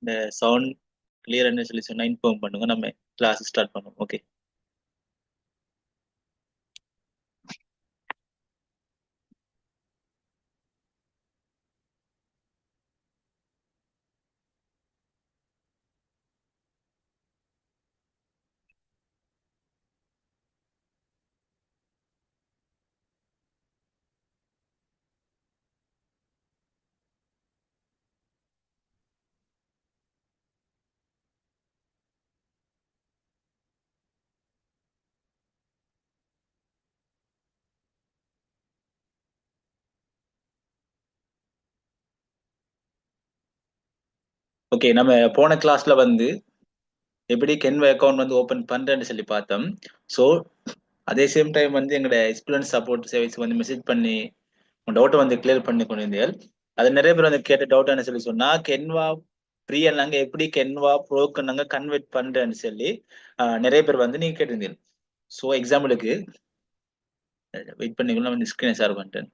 இந்த சவுண்ட் கிளியர்னு சொல்லி சொன்னா இன்ஃபார்ம் பண்ணுங்க. நம்ம கிளாஸ் ஸ்டார்ட் பண்ணுவோம். ஓகே. ஓகே, நம்ம போன கிளாஸ்ல வந்து எப்படி கென்வா அக்கௌண்ட் வந்து ஓபன் பண்றேன்னு சொல்லி பார்த்தோம். ஸோ அதே சேம் டைம் வந்து எங்களோட ஸ்டூடெண்ட் சப்போர்ட் சர்வீஸ் வந்து மெசேஜ் பண்ணி உங்க டவுட்டை வந்து கிளியர் பண்ணி கொண்டிருந்தீர்கள். அது நிறைய பேர் வந்து கேட்ட டவுட் என்ன சொல்லி சொன்னா, கென்வா ஃப்ரீ நாங்க எப்படி கென்வா ப்ரோக்கு நாங்க கன்வெர்ட் பண்றேன்னு சொல்லி நிறைய பேர் வந்து நீங்க கேட்டிருந்தீங்க. ஸோ எக்ஸாம்பிளுக்கு வெயிட் பண்ணிக்கலாம், வந்து ஸ்கிரீனை ஷேர் பண்ணிட்டேன்.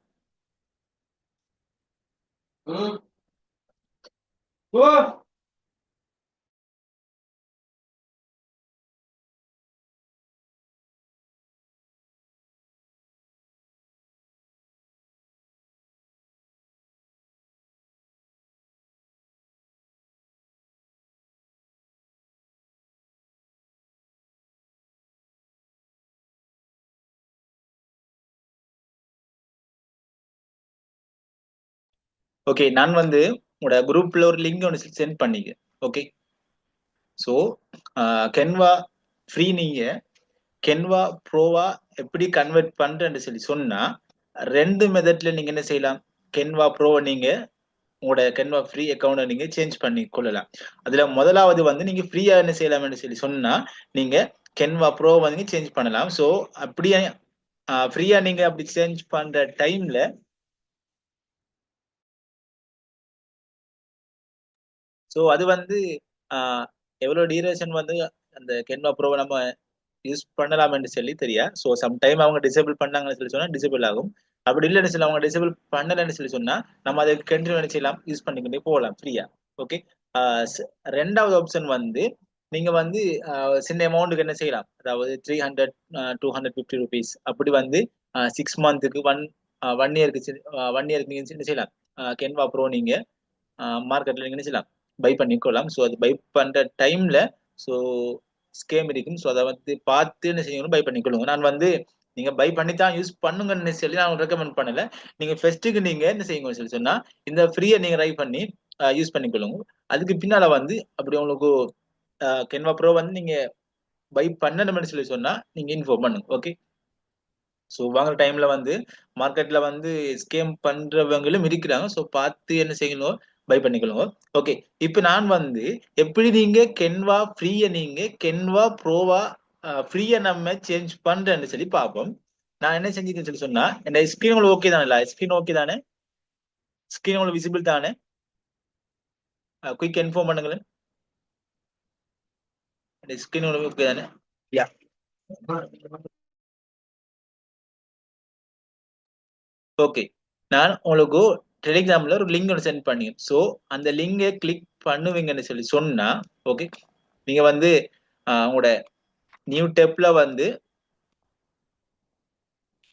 ஓகே, நான் வந்து உங்களோட குரூப்ல ஒரு லிங்க் ஒன்று சென்ட் பண்ணிக்க. ஓகே. ஸோ கென்வா ஃப்ரீ நீங்க கென்வா ப்ரோவா எப்படி கன்வெர்ட் பண்றேன்னு சொல்லி சொன்னா, ரெண்டு மெத்தட்ல நீங்க என்ன செய்யலாம். கென்வா ப்ரோவை நீங்க உங்களோட கென்வா ஃப்ரீ அக்கௌண்ட்டை நீங்க சேஞ்ச் பண்ணி கொள்ளலாம். அதுல முதலாவது வந்து நீங்க ஃப்ரீயா என்ன செய்யலாம்னு சொல்லி சொன்னா, நீங்க கென்வா ப்ரோ வந்து சேஞ்ச் பண்ணலாம். ஸோ அப்படியே ஃப்ரீயா நீங்க அப்படி சேஞ்ச் பண்ற டைம்ல ஸோ அது வந்து எவ்வளவு டியூரேஷன் வந்து அந்த கென்வா ப்ரோவை நம்ம யூஸ் பண்ணலாம்னு சொல்லி தெரியா. ஸோ சம்டைம் அவங்க டிசேபிள் பண்ணாங்கன்னு சொல்லி சொன்னா டிசேபிள் ஆகும். அப்படி இல்லைன்னு சொல்லி அவங்க டிசேபிள் பண்ணலன்னு சொல்லி சொன்னா நம்ம அதை கண்டினியூ என்ன செய்யலாம், யூஸ் பண்ணிக்கிட்டே போகலாம் ஃப்ரீயா. ஓகே. ரெண்டாவது ஆப்ஷன் வந்து நீங்க வந்து சின்ன அமௌண்ட்டுக்கு என்ன செய்யலாம், அதாவது 300 250 ருபீஸ் அப்படி வந்து 6 மந்த்துக்கு 1 இயருக்கு 1 இயருக்கு நீங்க என்ன செய்யலாம், கென்வா ப்ரோ நீங்க மார்க்கெட்ல நீங்க என்ன செய்யலாம், பை பண்ணிக்கொள்ளலாம். ஸோ அது பை பண்ற டைம்ல ஸோ ஸ்கேம் இருக்கும். ஸோ அதை வந்து பார்த்து என்ன செய்யணும், பை பண்ணிக்கொள்ளுங்க. நான் வந்து நீங்க பை பண்ணி தான் யூஸ் பண்ணுங்கன்னு சொல்லி நான் ரெக்கமெண்ட் பண்ணல. நீங்க ஃபர்ஸ்ட்டுக்கு நீங்க என்ன செய்யுங்கன்னு சொல்லி சொன்னா, இந்த ஃப்ரீயை நீங்க ட்ரை பண்ணி யூஸ் பண்ணிக்கொள்ளுங்க. அதுக்கு பின்னால வந்து அப்படி உங்களுக்கு கென்வா ப்ரோ வந்து நீங்க பை பண்ணணும்னு சொல்லி சொன்னா நீங்க இன்ஃபார்ம் பண்ணுங்க. ஓகே. ஸோ வாங்குற டைம்ல வந்து மார்க்கெட்ல வந்து ஸ்கேம் பண்றவங்களும் இருக்கிறாங்க. ஸோ பார்த்து என்ன செய்யணும், பை பண்ணிக்கொள்ளுங்க. ஓகே. இப்போ நான் வந்து எப்படி நீங்க கென்வா ஃப்ரீய நீங்க கென்வா ப்ரோவா ஃப்ரீயா நம்ம சேஞ்ச் பண்றேன்னு சொல்லி பார்ப்போம். நான் என்ன செஞ்சுக்கேன்னு சொல்லி சொன்னா, இந்த ஸ்கிரீன் உங்களுக்கு ஓகே தானே, ஸ்கிரீன் ஓகே தானே, ஸ்கிரீன் உங்களுக்கு விசிபிள் தானே, குயிக் இன்ஃபார்ம் பண்ணுங்களேன். இந்த ஸ்கிரீன் உங்களுக்கு ஓகே தானே? யா. ஓகே. நான் உங்களுக்கு டெலிகிராம்ல ஒரு லிங்க் ஒன்று சென்ட் பண்ணி, ஸோ அந்த லிங்கை கிளிக் பண்ணுவீங்கன்னு சொல்லி சொன்னா, ஓகே, நீங்க வந்து உங்களோட நியூ டெப்ல வந்து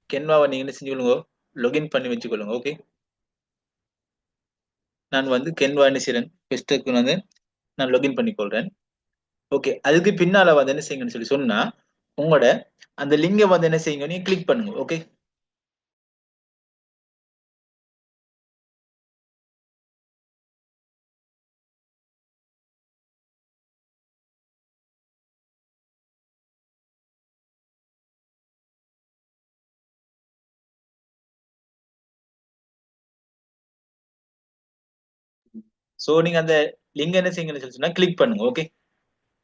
கென்வாவை நீங்க என்ன செஞ்சுக்கொள்ளுங்க, லொகின் பண்ணி வச்சுக்கொள்ளுங்க. ஓகே. நான் வந்து கென்வா என்ன செய்றேன், பெஸ்ட்டுக்கு வந்து நான் லொகின் பண்ணிக்கொள்றேன். ஓகே. அதுக்கு பின்னால வந்து என்ன செய்யுங்கன்னு சொல்லி சொன்னா, உங்களோட அந்த லிங்கை வந்து என்ன செய்யுங்க, நீங்க கிளிக் பண்ணுங்க. ஓகே. ஸோ நீங்க அந்த லிங்க் என்ன செய்யுங்கன்னு சொல்லி சொன்னா கிளிக் பண்ணுங்க. ஓகே.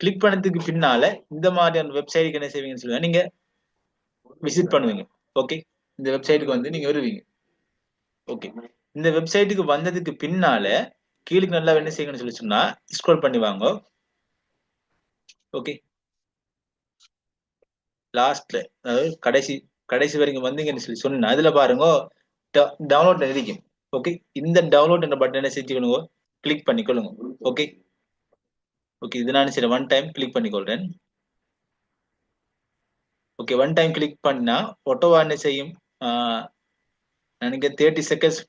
கிளிக் பண்ணதுக்கு பின்னால இந்த மாதிரியான வெப்சைட்டுக்கு என்ன செய்வீங்கன்னு சொல்லுங்க, நீங்க விசிட் பண்ணுவீங்க. ஓகே. இந்த வெப்சைட்டுக்கு வந்து நீங்க வருவீங்க. ஓகே. இந்த வெப்சைட்டுக்கு வந்ததுக்கு பின்னால கீழுக்கு நல்லா என்ன செய்யணும்னு சொல்லி சொன்னா ஸ்க்ரோல் பண்ணி வாங்க. ஓகே. லாஸ்ட்ல அதாவது கடைசி கடைசி வரைக்கும் வந்தீங்கன்னு சொல்லி சொன்னா அதுல பாருங்க டவுன்லோட்ல இருக்கும். ஓகே. இந்த டவுன்லோட் என்ற பட்டனை செஞ்சுக்கணுங்க, கிளிக் பண்ணிக்கொள்ளுங்க. ஓகே. ஓகே, இது நான் சரி ஒன் டைம் கிளிக் பண்ணிக்கொள்றேன். ஓகே, ஒன் டைம் கிளிக் பண்ணா ஒட்டோவா என்ன செய்யும்? எனக்கு 30 செகண்ட்ஸ்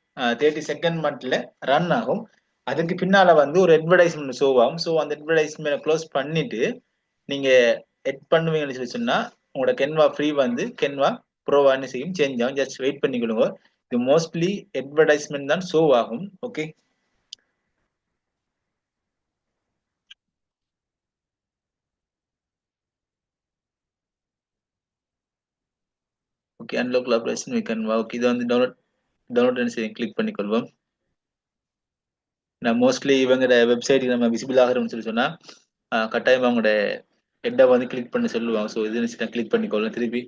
30 செகண்ட் மட்டும் ரன் ஆகும். அதுக்கு பின்னால வந்து ஒரு அட்வர்டைஸ்மெண்ட் ஷோ ஆகும். ஸோ அந்த அட்வர்டைஸ்மெண்ட் க்ளோஸ் பண்ணிட்டு நீங்க எட் பண்ணுவீங்கன்னு சொல்லி சொன்னா உங்களோட கென்வா ஃப்ரீ வந்து கென்வா ப்ரோவா என்ன செய்யும்? சேஞ்ச் ஆகும். ஜஸ்ட் வெயிட் பண்ணிக்கொள்ளுங்க. இது மோஸ்ட்லி அட்வர்டைஸ்மெண்ட் தான் ஷோ ஆகும். Okay. Okay, unlock collaboration with Canva. Okay, இதை வந்து டவுன்லோட் என்ன செய்யும்? கிளிக் பண்ணிக்கொள்வோம். நான் மோஸ்ட்லி இவங்க வெப்சைட் நம்ம விசிபிள் ஆகிறோம்னு சொல்லி சொன்னா கட்டாயமா அவங்களோட ஹெட்டை வந்து கிளிக் பண்ணி சொல்லுவாங்க. ஸோ இது கிளிக் பண்ணிக்கொள்ளலாம் திருப்பி.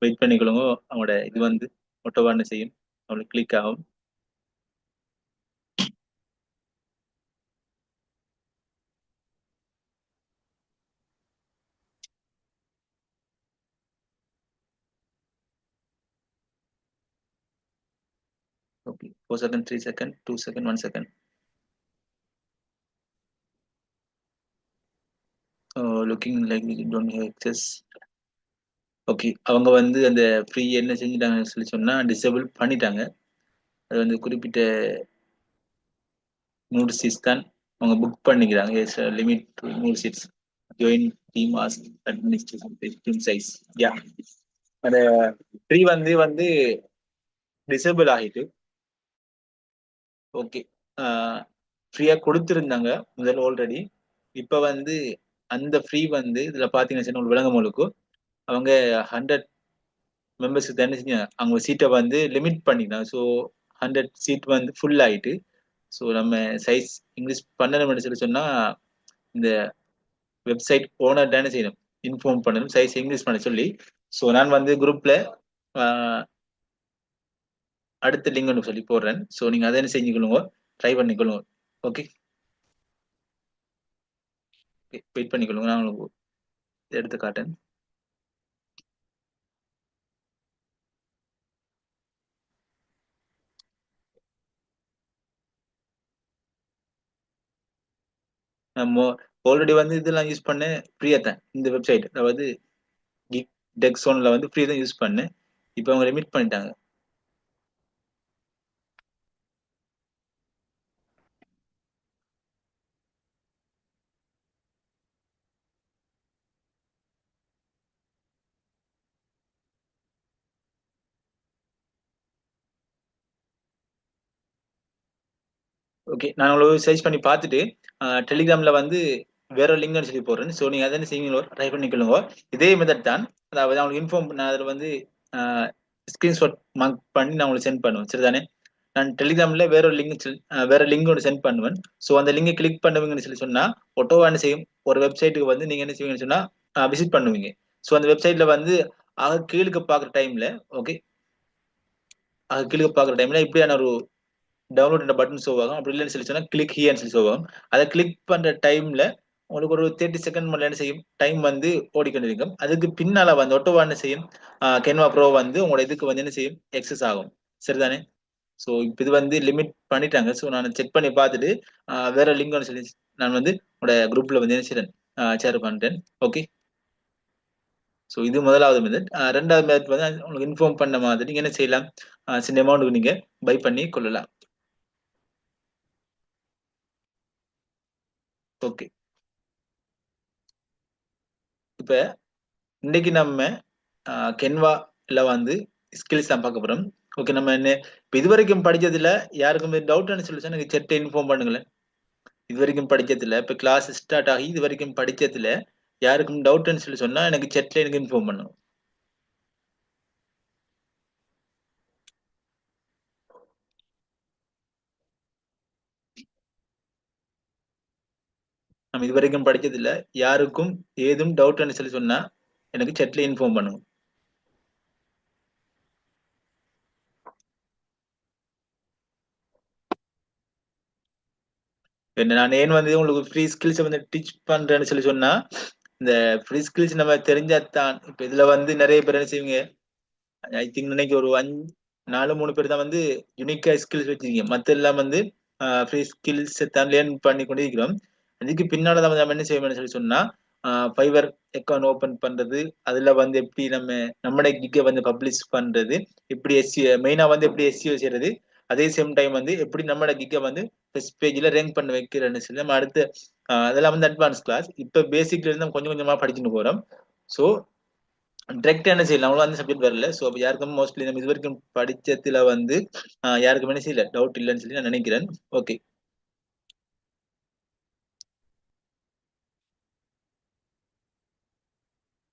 வெயிட் பண்ணிக்கொள்ளுங்க. அவங்களோட இது வந்து மொட்டோவா என்ன செய்யும்? அவங்களுக்கு கிளிக் ஆகும். Okay, 4 second, 3 second, 2 second, 1 second. Looking like don't have access. Okay, அவங்க வந்து அந்த ஃப்ரீ என்ன செஞ்சுட்டாங்கன்னு சொல்லி சொன்னா டிசேபிள் பண்ணிட்டாங்க. அது வந்து குறிப்பிட்ட 100 சீட்ஸ் தான் அவங்க புக் பண்ணிக்கிறாங்க. As limit to 100 seats. Join team as administration team size. Yeah, அந்த ஃப்ரீ வந்து வந்து டிசேபிள் ஆகிட்டு. ஓகே, ஃப்ரீயா கொடுத்துருந்தாங்க முதல்ல ஆல்ரெடி. இப்ப வந்து அந்த ஃப்ரீ வந்து இதுல பாத்தீங்கன்னா உங்களுக்கு விளங்கமலுக்கும் அவங்க 100 மெம்பர்ஸுக்கு என்ன செஞ்சாங்க? அவங்க சீட்டை வந்து லிமிட் பண்ணிக்கலாம். ஸோ 100 சீட் வந்து ஃபுல் ஆயிட்டு. ஸோ நம்ம சைஸ் இங்கிலீஷ் பண்ணணும்னு சொல்லி சொன்னா இந்த வெப்சைட் ஓனர் தானே செய்யணும், இன்ஃபார்ம் பண்ணணும் சைஸ் இங்கிலீஷ் பண்ண சொல்லி. ஸோ நான் வந்து குரூப்ல அடுத்த லிங்க் ஒன்று சொல்லி போடுறேன். ஸோ நீங்க அதை என்ன செஞ்சுக்கொள்ளுங்க, ட்ரை பண்ணிக்கொள்ளுங்க. ஓகே, வெயிட் பண்ணிக்கொள்ளுங்க. நான் உங்களுக்கு எடுத்து காட்டேன். நம்ம ஆல்ரெடி வந்து இதெல்லாம் யூஸ் பண்ண ஃப்ரீயா தான் இந்த வெப்சைட். அதாவது கிக் டெக்ஸோன்ல வந்து ஃப்ரீ தான் யூஸ் பண்ணேன். இப்போ அவங்க லிமிட் பண்ணிட்டாங்க. ஓகே, நான் உங்களுக்கு சர்ச் பண்ணி பார்த்துட்டு டெலிகிராம்ல வந்து வேற லிங்க்னு சொல்லி போடுறேன். ஸோ நீங்க அதை செய்யுங்களோ, ட்ரை பண்ணிக்கொள்ளுங்க. இதே மெத்தட் தான். அதாவது அவங்களுக்கு இன்ஃபார்ம் நான் அதில் வந்து ஸ்கிரீன்ஷாட் மார்க் பண்ணி நான் உங்களுக்கு சென்ட் பண்ணுவேன். சரிதானே? நான் டெலிகிராம்ல வேற லிங்க் ஒன்று சென்ட் பண்ணுவேன். ஸோ அந்த லிங்கை கிளிக் பண்ணுவீங்கன்னு சொல்லி சொன்னா ஒட்டோவா என்ன செய்யும்? ஒரு வெப்சைட்டுக்கு வந்து நீங்க என்ன செய்வீங்கன்னு சொன்னா விசிட் பண்ணுவீங்க. ஸோ அந்த வெப்சைட்ல வந்து கீழுக்கு பார்க்குற டைம்ல, ஓகே, கீழுக்கு பார்க்குற டைம்ல இப்படியான ஒரு டவுன்லோட் என்ற பட்டன் ஷோ ஆகும். அப்படி இல்லைன்னு சொல்லி சொன்னா கிளிக் ஹியர்னு சொல்லி ஷோ ஆகும். அதை கிளிக் பண்ற டைம்ல உங்களுக்கு ஒரு 30 செகண்ட் மட்டும் என்ன செய்யும்? டைம் வந்து ஓடிக்கொண்டிருக்கும். அதுக்கு பின்னால வந்து ஒட்டோவா என்ன செய்யும்? கென்வா ப்ரோ வந்து உங்களோட இதுக்கு வந்து என்ன செய்யும்? எக்ஸஸ் ஆகும். சரிதானே? ஸோ இப்போ இது வந்து லிமிட் பண்ணிட்டாங்க. ஸோ நான் செக் பண்ணி பார்த்துட்டு வேற லிங்க் ஒன்று சொல்லி நான் வந்து உங்களோட குரூப்ல வந்து என்ன செய்றேன்? ஷேர் பண்றேன். ஓகே. ஸோ இது முதலாவது மெத்தட். ரெண்டாவது மெத்தட் வந்து உங்களுக்கு இன்ஃபார்ம் பண்ண மாதிரி நீங்க என்ன செய்யலாம்? சின்ன அமௌண்ட்டுக்கு நீங்க பை பண்ணி கொள்ளலாம். ஓகே. இப்ப இன்னைக்கு நம்ம கென்வால வந்து ஸ்கில்ஸ் தான் பார்க்க போறோம். ஓகே, நம்ம என்ன இப்ப இதுவரைக்கும் படிச்சதுல யாருக்கும் டவுட்னு சொல்லி சொன்னா எனக்கு செட்டை இன்ஃபார்ம் பண்ணுங்களேன். இது வரைக்கும் படிச்சதுல இப்ப கிளாஸ் ஸ்டார்ட் ஆகி இது வரைக்கும் படிச்சதுல யாருக்கும் டவுட்னு சொல்லி சொன்னா எனக்கு செட்ல எனக்கு இன்ஃபார்ம் பண்ணுங்க. நம்ம இது வரைக்கும் படிச்சதுல யாருக்கும் ஏதும் டவுட்னு சொல்லி சொன்னா எனக்கு செட்ல இன்ஃபார்ம் பண்ணுங்க. என்ன நான் ஏன் வந்து உங்களுக்கு ஃப்ரீ ஸ்கில்ஸ் வந்து டீச் பண்றேன்னு சொல்லி சொன்னா இந்த ஃப்ரீ ஸ்கில்ஸ் நம்ம தெரிஞ்சாதான் இப்ப இதுல வந்து நிறைய பேர் என்ன செய்வீங்க? ஐ திங்க் இன்னைக்கு ஒரு நாலு மூணு பேர் தான் வந்து யூனிக்கா ஸ்கில்ஸ் வச்சிருக்கீங்க. மத்த எல்லாம் வந்து ஃப்ரீ ஸ்கில்ஸ் தான் லேர்ன் பண்ணி கொண்டு இருக்கிறோம். அதுக்கு பின்னால நம்ம என்ன செய்வோம்னு சொல்லி சொன்னா ஃபைவர் அக்கௌண்ட் ஓபன் பண்றது, அதுல வந்து எப்படி நம்மட கிக்க வந்து பப்ளிஷ் பண்றது, இப்படி மெயினா வந்து எப்படி எஸ்சிஓ செய்யறது, அதே சேம் டைம் வந்து எப்படி நம்மட கிக்க வந்து ஃபர்ஸ்ட் பேஜ்ல ரேங்க் பண்ண வைக்கிறேன்னு சொல்லி நம்ம அடுத்து அதெல்லாம் வந்து அட்வான்ஸ் கிளாஸ். இப்ப பேசிக்ல இருந்து நம்ம கொஞ்சம் கொஞ்சமா படிச்சுட்டு போறோம். ஸோ டிரெக்டா என்ன செய்யலாம், அவ்வளவு அந்த சப்ஜெக்ட் வரல. ஸோ யாருக்கும் மோஸ்ட்லி நம்ம இது வரைக்கும் படிச்சதுல வந்து யாருக்கும் என்ன செய்யல டவுட் இல்லைன்னு சொல்லி நான் நினைக்கிறேன். ஓகே.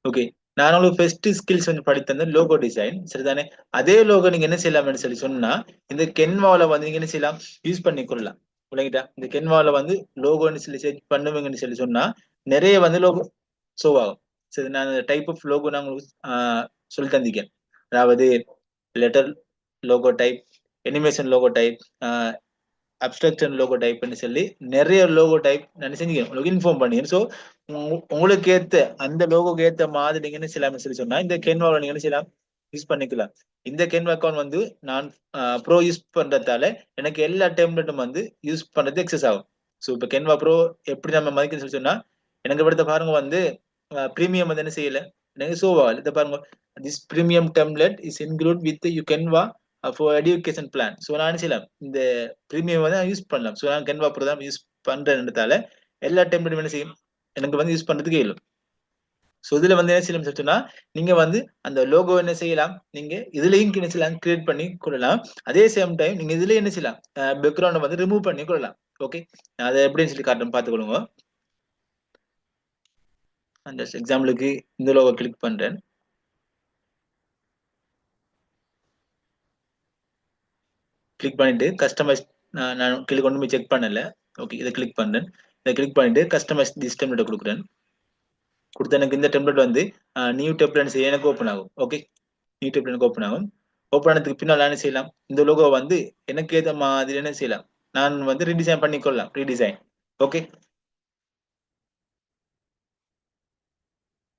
ஓகே. நான் உங்களுக்கு ஃபர்ஸ்ட் ஸ்கில்ஸ் வந்து படித்தது லோகோ டிசைன் சரிதானே. அதே லோகோ நீங்க என்ன செய்யலாம்னு சொல்லி சொன்னா இந்த கென்வால வந்து நீங்க என்ன செய்யலாம், யூஸ் பண்ணி கொள்ளலாம். விளங்கிட்டா. இந்த கென்வால வந்து லோகோன்னு சொல்லி செட் பண்ணுவீங்கன்னு சொல்லி சொன்னா நிறைய வந்து லோகோ ஷோ ஆகும். சரி, நான் டைப் ஆஃப் லோகோ நான் உங்களுக்கு சொல்லி தந்திருக்கேன். அதாவது letter logo type, animation logo type, abstraction logo டைப்னு சொல்லி நிறைய லோகோ டைப் நான் செஞ்சீங்க உங்களுக்கு இன்ஃபார்ம் பண்ணி. ஸோ உங்களுக்கு ஏத்த அந்த லோகோக்கு ஏத்த மாதிரி நீங்க என்ன செய்யலாம்னு சொல்லி சொன்னா இந்த கேன்வாவை நீங்க என்ன செய்யலாம், யூஸ் பண்ணிக்கலாம். இந்த கேன்வா அக்கௌண்ட் வந்து நான் ப்ரோ யூஸ் பண்றதால எனக்கு எல்லா டெம்ப்ளேட்டும் வந்து யூஸ் பண்றது எக்ஸஸ் ஆகும். ஸோ இப்போ கேன்வா ப்ரோ எப்படி நம்ம மதிக்கணும்னு சொல்லி சொன்னா எனக்கு எடுத்த பாருங்க வந்து ப்ரீமியம் வந்து என்ன செய்யல, எனக்கு ஷோ ஆகல. இதை பாருங்க, this premium template is include with you Canva for education plan. So நான் என்ன செய்யலாம், இந்த ப்ரீமியம் வந்து யூஸ் பண்ணலாம். ஸோ நான் கேன்வா ப்ரோ தான் யூஸ் பண்றேன்றதால எல்லா டெம்ப்ளேட்டும் என்ன செய்யும், எனக்கு வந்து யூஸ் பண்றதுக்கு இயலும். ஸோ இதுல வந்து என்ன செய்யலாம் சொல்லிட்டுனா நீங்க வந்து அந்த லோகோ என்ன செய்யலாம், நீங்க இதுலயும் என்ன செய்யலாம், கிரியேட் பண்ணி கொள்ளலாம். அதே சேம் டைம் நீங்க இதுல என்ன செய்யலாம், பேக்ரவுண்ட் வந்து ரிமூவ் பண்ணி கொள்ளலாம். ஓகே. அதை எப்படின்னு சொல்லி காட்டுறேன் பார்த்துக்கொள்ளுங்க. அந்த எக்ஸாம்பிளுக்கு இந்த லோகோ கிளிக் பண்றேன். கிளிக் பண்ணிட்டு கஸ்டமைஸ், நான் கிளிக் கொண்டு போய் செக் பண்ணல. ஓகே, இதை கிளிக் பண்றேன். இதை கிளிக் பண்ணிட்டு கஸ்டமைஸ் திஸ் டெம்ப்ளேட் கொடுக்குறேன். கொடுத்து எனக்கு இந்த டெம்ப்ளேட் வந்து நியூ டெம்ப்ளேட் செய்ய எனக்கு ஓப்பன் ஆகும். ஓகே. நியூ டெம்ப்ளேட் எனக்கு ஓப்பன் ஆகும். ஓப்பன் ஆனதுக்கு பின்னால் என்ன செய்யலாம், இந்த லோகோ வந்து எனக்கு ஏத்த மாதிரி என்ன செய்யலாம், நான் வந்து ரீடிசைன் பண்ணிக்கொள்ளலாம். ரீடிசைன். ஓகே.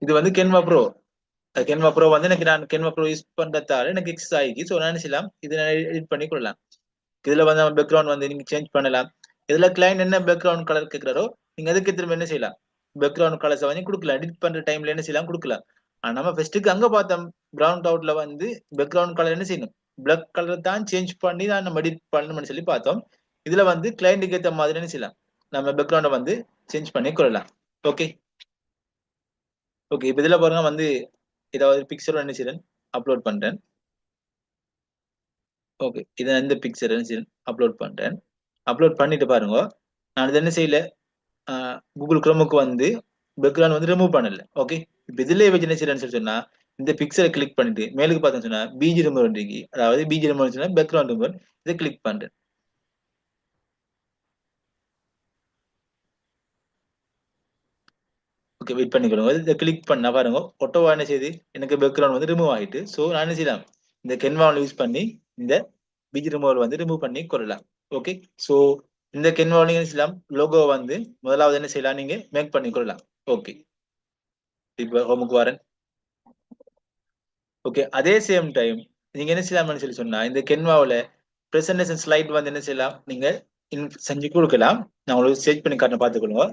இது வந்து கேன்வா ப்ரோ. கேன்வா ப்ரோ வந்து எனக்கு நான் கேன்வா ப்ரோ யூஸ் பண்றதால எனக்கு எக்ஸஸ் ஆகி, ஸோ நான் என்ன செய்யலாம், இதை நான் எடிட் பண்ணி கொள்ளலாம். இதுல வந்து நம்ம பேக்ரவுண்ட் வந்து நீங்க சேஞ்ச் பண்ணலாம். இதுல கிளைண்ட் என்ன பேக்ரவுண்ட் கலர் கேட்கிறாரோ நீங்க அதுக்கு திரும்ப என்ன செய்யலாம், பேக்ரவுண்ட் கலர்ஸ் வந்து கொடுக்கலாம். எடிட் பண்ற டைம்ல என்ன செய்யலாம், கொடுக்கலாம். ஆனா நம்ம ஃபர்ஸ்ட்டுக்கு அங்க பார்த்தோம் பிரவுன் அவுட்ல வந்து பேக்ரவுண்ட் கலர் என்ன செய்யணும், பிளாக் கலர் தான் சேஞ்ச் பண்ணி தான் நம்ம எடிட் பண்ணணும்னு சொல்லி பார்த்தோம். இதுல வந்து கிளைண்ட்டுக்கு ஏற்ற மாதிரி என்ன செய்யலாம், நம்ம பேக்ரவுண்டை வந்து சேஞ்ச் பண்ணி கொள்ளலாம். ஓகே. ஓகே. இப்ப இதுல பாருங்க வந்து ஏதாவது பிக்சர் என்ன செய்யறேன், அப்லோட் பண்றேன். ஓகே. இதை இந்த பிக்சர் என்ன செய்யறேன், அப்லோட் பண்றேன். அப்லோட் பண்ணிட்டு பாருங்க, நான் இது என்ன செய்யல, கூகுள் குரோமுக்கு வந்து பேக்ரவுண்ட் வந்து ரிமூவ் பண்ணல. ஓகே. இப்ப இதுலயே வச்சு என்ன செய்யறேன்னு சொல்லி சொன்னா இந்த பிக்சரை கிளிக் பண்ணிட்டு மேலுக்கு பார்த்தோம்னு சொன்னா பிஜி ரிமூவ் இருக்கு. அதாவது பிஜி ரிமூவ் சொன்னா பேக்ரவுண்ட் ரிமூவ். இதை கிளிக் பண்றேன். ஓகே, வெயிட் பண்ணிக்கணும். இதை கிளிக் பண்ணா பாருங்க ஒட்டோவா என்ன செய்யுது, எனக்கு பேக்ரவுண்ட் வந்து ரிமூவ் ஆகிட்டு. ஸோ நான் என்ன செய்யலாம், இந்த கென்வாவில் யூஸ் பண்ணி இந்த பிஜி ரிமூவல் வந்து ரிமூவ் பண்ணி கொள்ளலாம். ஓகே. ஸோ இந்த கென்வாவில் என்ன செய்யலாம், லோகோ வந்து முதலாவது என்ன செய்யலாம், நீங்க மேக் பண்ணி கொள்ளலாம். ஓகே. இப்போ ஹோமுக்கு வரேன். ஓகே. அதே சேம் டைம் நீங்க என்ன செய்யலாம்னு சொல்லி சொன்னா இந்த கென்வாவில் பிரசன்டேஷன் ஸ்லைட் வந்து என்ன செய்யலாம், நீங்க செஞ்சு கொடுக்கலாம். நான் உங்களுக்கு செக் பண்ணி காட்ட பார்த்துக்கொள்ளுங்க.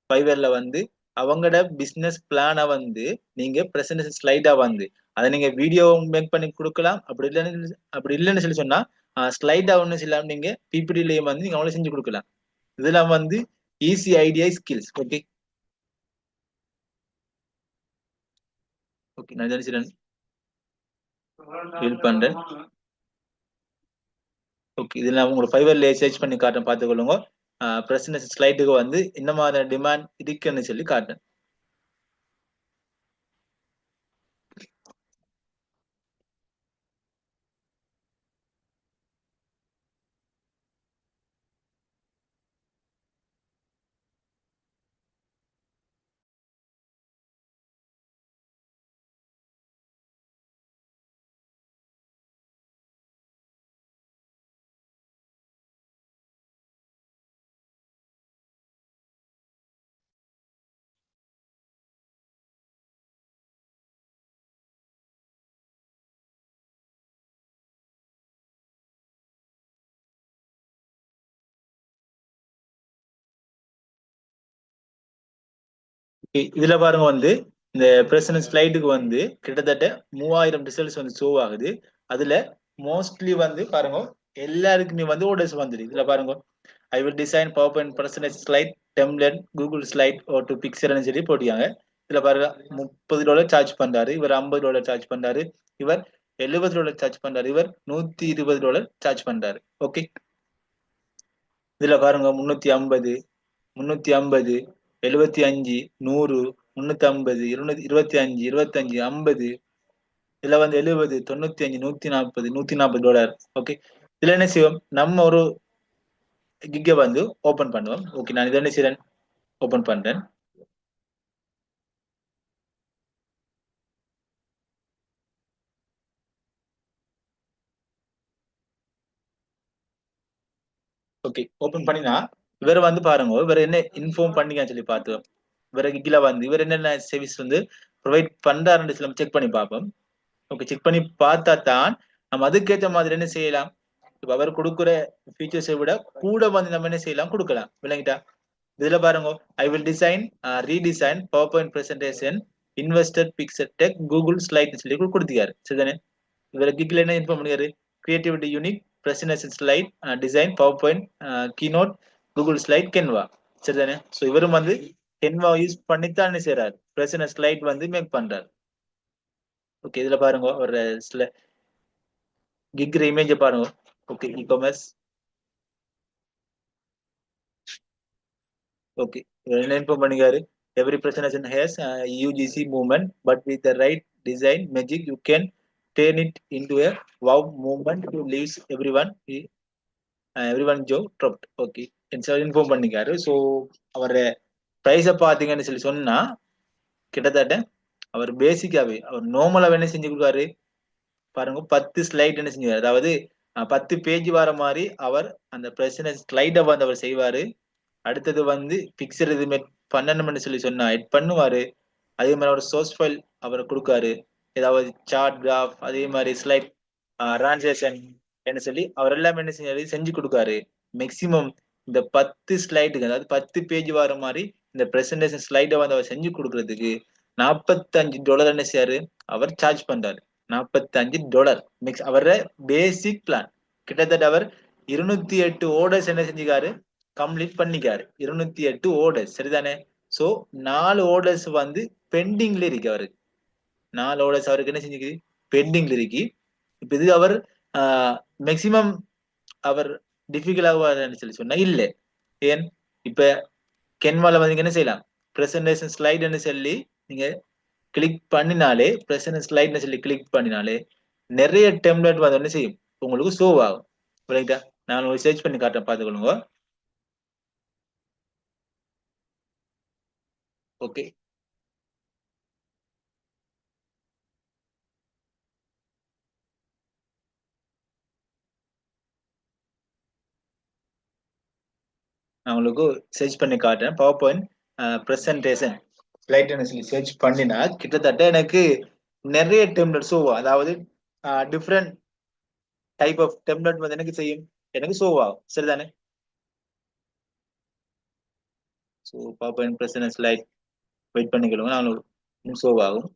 ஃபைவர்ல வந்து அவங்களோட பிசினஸ் பிளானை வந்து நீங்க பிரசன்டேஷன் ஸ்லைடா வந்து அதை நீங்க வீடியோ மேக் பண்ணி கொடுக்கலாம். அப்படி இல்லைன்னு சொல்லி சொன்னா ஸ்லைடா ஒண்ணு செய்யலாம், நீங்க பிபிடிலையும் வந்து நீங்க அவங்களே செஞ்சு கொடுக்கலாம். இதெல்லாம் வந்து easy idea skills. Okay. Okay, நான் என்ன ஃபீல் பண்றேன். ஓகே. இதுல நான் உங்களுக்கு ஃபைவர்ல சர்ச் பண்ணி காட்டுறேன் பார்த்துக்கொள்ளுங்க. பிரசன்டேஷன் ஸ்லைடுக்கு வந்து இந்த மாதிரி டிமாண்ட் இருக்குன்னு சொல்லி காட்டுறேன். இதுல பாருங்க வந்து இந்த பிரசன்ட் ஸ்லைடுக்கு வந்து கிட்டத்தட்ட 3000 ரிசல்ட்ஸ் வந்து ஷோ ஆகுது. அதுல மோஸ்ட்லி வந்து பாருங்க எல்லாருக்குமே வந்து ஓடர்ஸ் வந்துருக்கு. இதுல பாருங்க I will design power point presentation slide template Google slide or to பிக்சர்னு சொல்லி போட்டியாங்க. இதுல பாருங்க $30 சார்ஜ் பண்றாரு, இவர் $50 சார்ஜ் பண்றாரு, இவர் $70 சார்ஜ் பண்றாரு, இவர் $120 சார்ஜ் பண்றாரு. ஓகே, இதுல பாருங்க 350 350 75 100 350 225 25 50. இதுல வந்து 70 95 140 $140. ஓகே, இதுல என்ன செய்வோம், நம்ம ஒரு கிக்க வந்து ஓபன் பண்ணுவோம். ஓகே, நான் இதை என்ன செய்றேன், ஓபன் பண்றேன். ஓகே, ஓபன் பண்ணினா இவர் வந்து பாருங்க, இவர் என்ன இன்ஃபார்ம் பண்ணிக்கான்னு சொல்லி பார்த்தோம். இவர கிக்ல வந்து இவர் என்னென்ன சர்வீஸ் வந்து ப்ரொவைட் பண்றாருன்னு சொல்லி நம்ம செக் பண்ணி பார்ப்போம். ஓகே, செக் பண்ணி பார்த்தா தான் நம்ம அதுக்கேற்ற மாதிரி என்ன செய்யலாம். இப்ப அவர் கொடுக்குற ஃபீச்சர்ஸை விட கூட வந்து நம்ம என்ன செய்யலாம், கொடுக்கலாம். விளங்கிட்டா? இதுல பாருங்க, I will design redesign power point presentation investor picture deck Google slide சொல்லி கொடுத்திருக்காரு. சரிதானே? இவர கிக்ல என்ன இன்ஃபார்ம் பண்ணிருக்காரு, creativity unique presentation slide design power point keynote Google slide Canva. சரிதானே? ஸோ இவரும் வந்து கென்வா யூஸ் பண்ணித்தான் என்ன செய்யறாரு, பிரசன்டேஷன் ஸ்லைட் வந்து மேக் பண்றாரு. ஓகே, இதுல பாருங்க ஒரு கிக் இமேஜ் பாருங்க. Okay, e commerce. ஓகே, என்ன இன்ஃபார்ம் பண்ணிக்காரு, every presentation has UGC movement but with the right design magic you can turn it into a wow movement to leaves everyone jaw dropped. Okay, inform பண்ணிக்காரு. So அவர் ப்ரைஸை பார்த்தீங்கன்னு சொல்லி சொன்னா கிட்டத்தட்ட அவர் பேசிக்காவே அவர் நார்மலாவே என்ன செஞ்சு கொடுக்காரு பாருங்க, 10 ஸ்லைட் என்ன செஞ்சாரு, அதாவது 10 பேஜ் வர மாதிரி அவர் அந்த பிரச்சனை ஸ்லைடை வந்து அவர் செய்வாரு. அடுத்தது வந்து பிக்சர் எதுவுமே பண்ணணும்னு சொல்லி சொன்னா எட் பண்ணுவாரு. அதே மாதிரி அவர் சோர்ஸ் ஃபைல் அவர் கொடுக்காரு, ஏதாவது சார்ட் கிராஃப் அதே மாதிரி ஸ்லைட் டிரான்ஸ்லேஷன் என்ன சொல்லி அவர் எல்லாமே என்ன செஞ்சாரு, செஞ்சு கொடுக்காரு. மேக்சிமம் இந்த 10 ஸ்லைடுக்கு, அதாவது 10 பேஜ் வர மாதிரி இந்த பிரசன்டேஷன் ஸ்லைடை வந்து அவர் செஞ்சு கொடுக்கறதுக்கு $45 என்ன செய்யாரு, அவர் சார்ஜ் பண்றாரு. $45 மிக்ஸ் அவர பேசிக் பிளான். கிட்டத்தட்ட அவர் 208 ஓர்டர்ஸ் என்ன செஞ்சுக்காரு, கம்ப்ளீட் பண்ணிக்காரு. 208 ஓர்டர்ஸ். சரிதானே? சோ 4 ஓர்டர்ஸ் வந்து பெண்டிங்ல இருக்கு அவருக்கு. 4 ஓர்டர்ஸ் அவருக்கு என்ன செஞ்சுக்கு, பெண்டிங்ல இருக்கு. இப்ப இது அவர் மேக்சிமம் அவர் டிஃபிகல்ட் ஆகுவாருன்னு சொல்லி சொன்னா இல்ல. ஏன், இப்ப கென்வால வந்து என்ன செய்யலாம், பிரசன்டேஷன் ஸ்லைடுன்னு சொல்லி நீங்க கிளிக் பண்ணினாலே, பிரசன்ட் ஸ்லைட்னு சொல்லி கிளிக் பண்ணினாலே நிறைய டெம்ப்ளேட் வந்து என்ன செய்யும், உங்களுக்கு ஷோ ஆகும். ரைட்டா? நான் உங்களுக்கு சர்ச் பண்ணி காட்டுறேன், பார்த்துக்கொள்ளுங்க. ஓகே, நான் உங்களுக்கு சர்ச் பண்ணி காட்டுறேன். பவர் பாயிண்ட் பிரசன்டேஷன் ஸ்லைட்னு சொல்லி சர்ச் பண்ணினா கிட்டத்தட்ட எனக்கு நிறைய டெம்ப்ளேட் ஷோ, அதாவது டிஃப்ரெண்ட் டைப் ஆஃப் டெம்ப்ளேட் வந்து எனக்கு செய்யும், எனக்கு ஷோ ஆகும். சரிதானே? So power point presentation slide wait பண்ணிக்கிடுங்க, நான் ஷோ ஆகும்.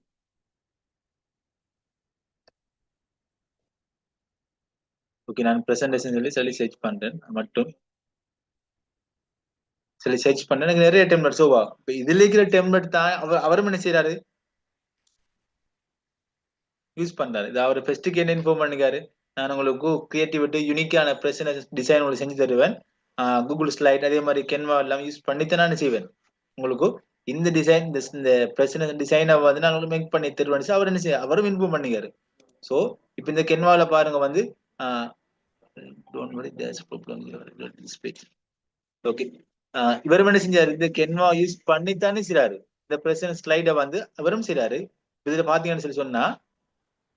ஓகே, நான் பிரசன்டேஷன் சொல்லி சொல்லி சர்ச் பண்றேன் மட்டும். சொல்லி சர்ச் பண்ண எனக்கு நிறைய டெம்ப்ளேட் ஷோ ஆகும். இப்போ இதுல இருக்கிற டெம்ப்ளேட் தான் அவரும் என்ன செய்யறாரு, யூஸ் பண்றாரு. இது அவர் ஃபர்ஸ்ட்டுக்கு என்ன இன்ஃபார்ம் பண்ணிக்காரு, நான் உங்களுக்கு கிரியேட்டிவிட்டி யூனிக்கான பிரசன்டேஷன் டிசைன் உங்களுக்கு செஞ்சு தருவேன். கூகுள் ஸ்லைட் அதே மாதிரி கென்வா எல்லாம் யூஸ் பண்ணித்தான் நான் செய்வேன். உங்களுக்கு இந்த டிசைன் இந்த பிரசன்டேஷன் டிசைனை வந்து நான் உங்களுக்கு மேக் பண்ணி தருவேன். அவர் என்ன செய்ய, அவரும் இன்ஃபார்ம் பண்ணிக்காரு. ஸோ இப்போ இந்த கென்வால பாருங்க வந்து don't worry there's problem display. Okay, இவரும் என்ன செஞ்சாரு, இந்த கென்வா யூஸ் பண்ணித்தானே செய்றாரு. இந்த பிரசன்ட் ஸ்லைடை வந்து அவரும் செய்றாரு. இதுல பாத்தீங்கன்னு சொல்லி சொன்னா,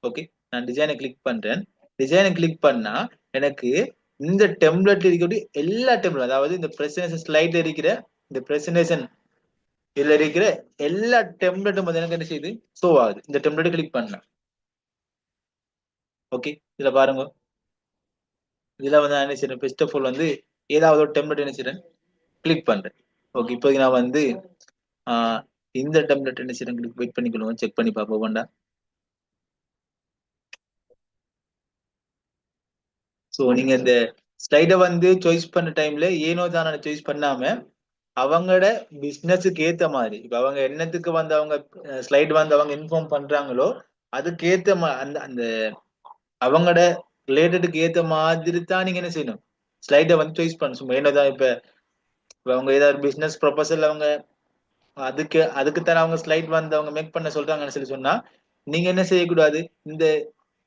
ஓகே, நான் டிசைனை கிளிக் பண்றேன். டிசைனை கிளிக் பண்ணா எனக்கு இந்த டெம்ப்ளேட்ல இருக்கக்கூடிய எல்லா டெம்ப்ளேட், அதாவது இந்த பிரசன்டேஷன் ஸ்லைட்ல இருக்கிற இந்த பிரசன்டேஷன் இதுல இருக்கிற எல்லா டெம்ப்ளேட்டும் வந்து எனக்கு என்ன செய்யுது, ஷோ ஆகுது. இந்த டெம்ப்ளேட் கிளிக் பண்ண. ஓகே, இதுல பாருங்க, இதுல வந்து நான் என்ன செய்யறேன், ஃபர்ஸ்ட் ஆஃப் ஆல் வந்து ஏதாவது ஒரு டெம்ப்ளேட் என்ன செய்யறேன், கிளிக் பண்றேன். ஓகே, இப்போ நான் வந்து இந்த டெம்ப்ளேட் என்ன செய்யணும் உங்களுக்கு வெயிட் பண்ணிக்கணும், செக் பண்ணி பார்ப்போம் வேண்டாம். ஸோ நீங்க இந்த ஸ்லைடை வந்து சாய்ஸ் பண்ண டைம்ல ஏனோ தானே சாய்ஸ் பண்ணாம அவங்களோட பிசினஸுக்கு ஏத்த மாதிரி, இப்ப அவங்க என்னத்துக்கு வந்து அவங்க ஸ்லைடு வந்து அவங்க இன்ஃபார்ம் பண்றாங்களோ அதுக்கு அந்த அந்த அவங்களோட ரிலேட்டடுக்கு ஏத்த மாதிரி தான் நீங்க என்ன செய்யணும், ஸ்லைடை வந்து சாய்ஸ் பண்ணணும். சும்மா என்னதான் இப்ப அவங்க ஏதாவது பிசினஸ் ப்ரொபோசல் அவங்க அதுக்குத்தானே அவங்க ஸ்லைட் வந்து அவங்க மேக் பண்ண சொல்றாங்கன்னு சொல்லி சொன்னா நீங்க என்ன செய்யக்கூடாது, இந்த